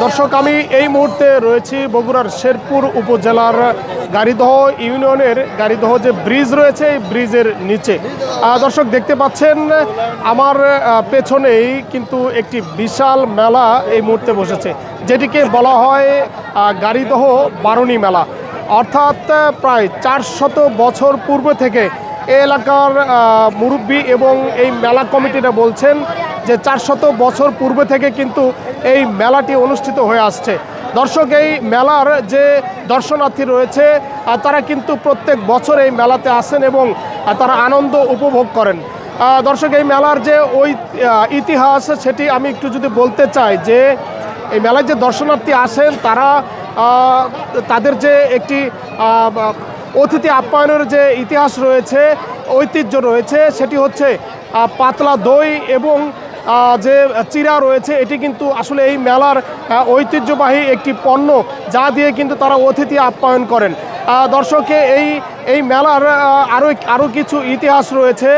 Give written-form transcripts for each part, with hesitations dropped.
দর্শক, আমি এই মুহূর্তে রয়েছি বগুড়ার শেরপুর উপজেলার গাড়িদহ ইউনিয়নের গাড়িদহ যে ব্রিজ রয়েছে এই ব্রিজের নিচে। দর্শক দেখতে পাচ্ছেন আমার পেছনেই কিন্তু একটি বিশাল মেলা এই মুহূর্তে বসেছে, যেটিকে বলা হয় গাড়িদহ বারুণী মেলা। অর্থাৎ প্রায় 400 বছর পূর্বে থেকে এই এলাকার মুরব্বী এবং এই মেলা কমিটিরা বলছেন যে 400 বছর পূর্বে থেকে কিন্তু এই মেলাটি অনুষ্ঠিত হয়ে আসছে। দর্শক, এই মেলার যে দর্শনার্থী রয়েছে তারা কিন্তু প্রত্যেক বছর এই মেলাতে আসেন এবং তারা আনন্দ উপভোগ করেন। দর্শক, এই মেলার যে ওই ইতিহাস সেটি আমি একটু যদি বলতে চাই যে এই মেলায় যে দর্শনার্থী আসেন তারা তাদের যে একটি অতিথি আপ্যায়নের যে ইতিহাস রয়েছে, ঐতিহ্য রয়েছে, সেটি হচ্ছে পাতলা দই এবং যে চিরা রয়েছে। এটি কিন্তু আসলে এই মেলার ঐতিহ্যবাহী একটি পণ্য, যা দিয়ে কিন্তু তারা অতিথি আপ্যায়ন করেন। দর্শকে এই মেলার আরও কিছু ইতিহাস রয়েছে,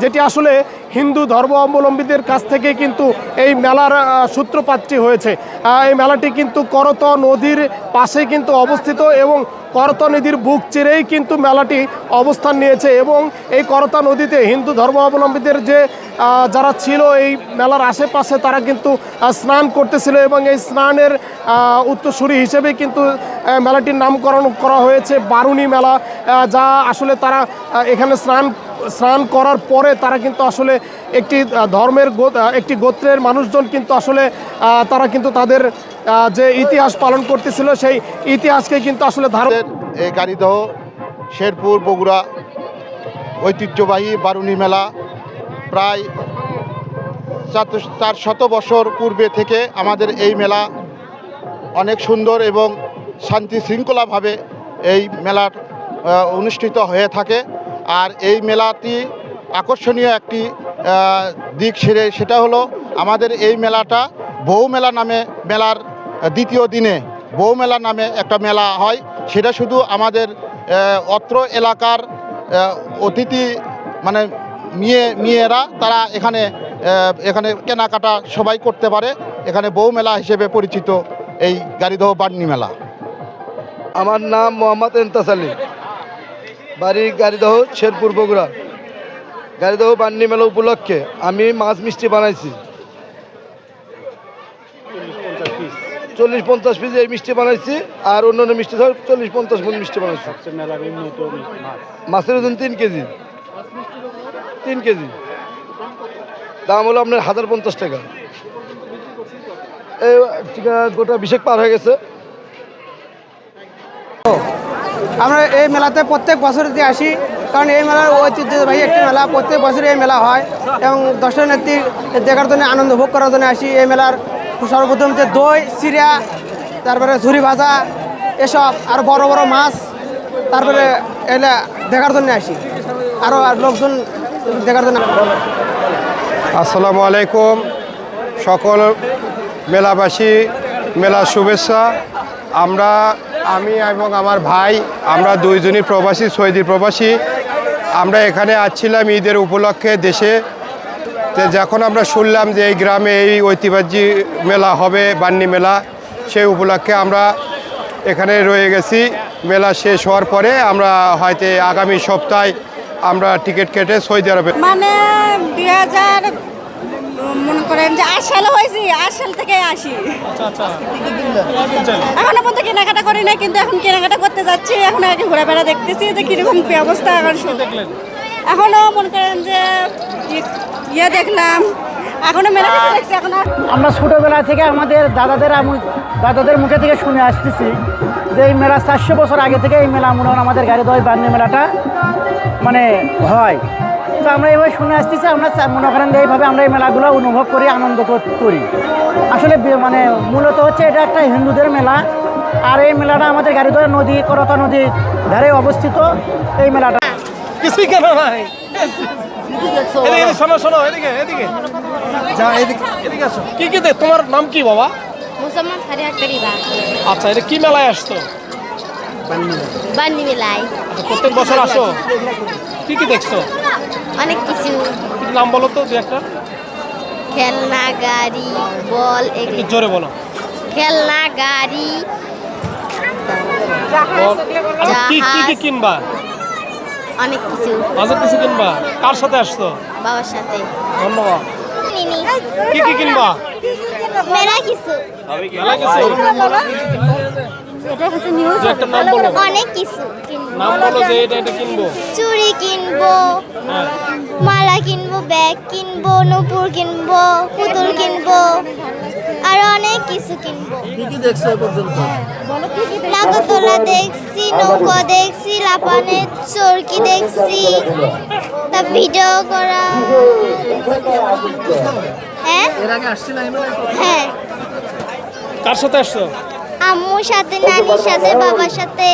যেটি আসলে হিন্দু ধর্মাবলম্বীদের কাছ থেকে কিন্তু এই মেলার সূত্রপাতটি হয়েছে। এই মেলাটি কিন্তু করত নদীর পাশে কিন্তু অবস্থিত এবং করতা নদীর বুক চিরেই কিন্তু মেলাটি অবস্থান নিয়েছে এবং এই করতা নদীতে হিন্দু ধর্মাবলম্বীদের যে যারা ছিল এই মেলার আশেপাশে তারা কিন্তু স্নান করতেছিল এবং এই স্নানের উত্তরসূরি হিসেবে কিন্তু মেলাটির নামকরণ করা হয়েছে বারুণী মেলা। যা আসলে তারা এখানে স্নান করার পরে তারা কিন্তু আসলে একটি ধর্মের একটি গোত্রের মানুষজন কিন্তু আসলে তারা কিন্তু তাদের যে ইতিহাস পালন করতেছিল সেই ইতিহাসকে কিন্তু আসলে এই গাড়িদহ শেরপুর বগুড়া ঐতিহ্যবাহী বারুণী মেলা প্রায় 400 বছর পূর্বে থেকে আমাদের এই মেলা অনেক সুন্দর এবং শান্তি শৃঙ্খলাভাবে এই মেলার অনুষ্ঠিত হয়ে থাকে। আর এই মেলাটি আকর্ষণীয় একটি দিক সেটা হলো আমাদের এই মেলাটা বউ মেলা নামে, মেলার দ্বিতীয় দিনে বউ মেলা নামে একটা মেলা হয়। সেটা শুধু আমাদের অত্র এলাকার অতিথি মানে মেয়েরা তারা এখানে কেনাকাটা সবাই করতে পারে। এখানে বউ মেলা হিসেবে পরিচিত এই গাড়িদহ বারুণী মেলা। আমার নাম মোহাম্মদ এন্তাস আলী, বাড়ি গাড়িদহ শেরপুর বগুড়া। গাড়িদহ বারুণী মেলা উপলক্ষে আমি মাছ মিষ্টি বানাইছি 40-50 পিস এই মিষ্টি বানাইছি, আর অন্যান্য মিষ্টি 40-50 মন মিষ্টি বানাইছি। মাছের ওজন 3 কেজি, 3 কেজি দাম হলো আপনার 1050 টাকা। এই গোটা 20 পার হয়ে গেছে। আমরা এই মেলাতে প্রত্যেক বছর দিয়ে আসি, কারণ এই মেলার ঐতিহ্যবাহী একটি মেলা। প্রত্যেক বছরই এই মেলা হয় এবং দর্শনার্থী দেখার জন্য, আনন্দ ভোগ করার জন্য আসি। এই মেলার সর্বপ্রথম যে দই, চিরা, তারপরে ঝুরি ভাজা, এসব আর বড় বড় মাছ, তারপরে এগুলা দেখার জন্য আসি, আরও লোকজন দেখার জন্য। আসসালামু আলাইকুম, সকল মেলাবাসী মেলার শুভেচ্ছা। আমি এবং আমার ভাই, আমরা দুইজনই প্রবাসী, সৌদি প্রবাসী। আমরা এখানে আসছিলাম ঈদের উপলক্ষে দেশে। তো যখন আমরা শুনলাম যে এই গ্রামে এই ঐতিহ্যবাহী মেলা হবে, বারুণী মেলা, সেই উপলক্ষে আমরা এখানে রয়ে গেছি। মেলা শেষ হওয়ার পরে আমরা হয়তো আগামী সপ্তাহে আমরা টিকিট কেটে সৌদি আরবে, মানে 2000 মনে করেন যে 8 সাল হয়েছি, 8 সাল থেকে আসি। এখনো পর্যন্ত কেনাকাটা করি না, কিন্তু এখন কেনাকাটা করতে যাচ্ছি। এখন আগে ঘোরাফেরা দেখতেছি যে কিরকম ব্যবস্থা। এখনো মনে করেন যে দেখলাম, এখনো মেলা দেখছি। এখন আমরা ছোটোবেলা থেকে আমাদের দাদাদের মুখে থেকে শুনে আসতেছি যে এই মেলা 400 বছর আগে থেকে এই মেলা মনে হয় আমাদের গাড়িদহ বারুণী মেলাটা মানে হয়। তো আমরা এইভাবে শুনে আসতেছি। আমরা মনে করেন যে এইভাবে আমরা এই মেলাগুলো অনুভব করি, আনন্দ করি। আসলে মানে মূলত হচ্ছে এটা একটা হিন্দুদের মেলা। আর এই মেলাটা আমাদের গাড়িদহ নদী, করতা নদীর ধারে অবস্থিত। এই মেলাটা কিছুই কেন নাই। শোনো এদিকে আসো। কি তোমার নাম কি বাবা? মুসলমান ফারিয়া করিবা। আচ্ছা, এটা কি মেলায় আসতো? বারুণী মেলায়। প্রত্যেক বছর আসো? কি দেখছো? অনেক কিছু। নাম বলো তো দু একটা। খেলনা, গাড়ি, বল, একটু জোরে বলো। খেলনা গাড়ি কি কি কি কিনবা? অনেক কিছু বাজার কিছু কিনবা? কার সাথে আসছো? বাবার সাথে ধন্যবাদ। নিনি কি কি কিনবা? মেলা কিছু মেলা কিছু? যে একটা নাম বলো, অনেক কিছু কিনবো নাম বলো যে এটা এটা কিনবো। চুড়ি কিনবো হ্যাঁ। মালা কিনবো ব্যাগ কিনবো নূপুর কিনবো পুতুল কিনবো আর অনেক কিছু কিনবো নাগরদোলা দেখছি নৌকা দেখছি লাপানের চরকি দেখছি তা ভিডিও করা হ্যাঁ হ্যাঁ কার সাথে আসছো? আম্মুর সাথে নানির সাথে বাবার সাথে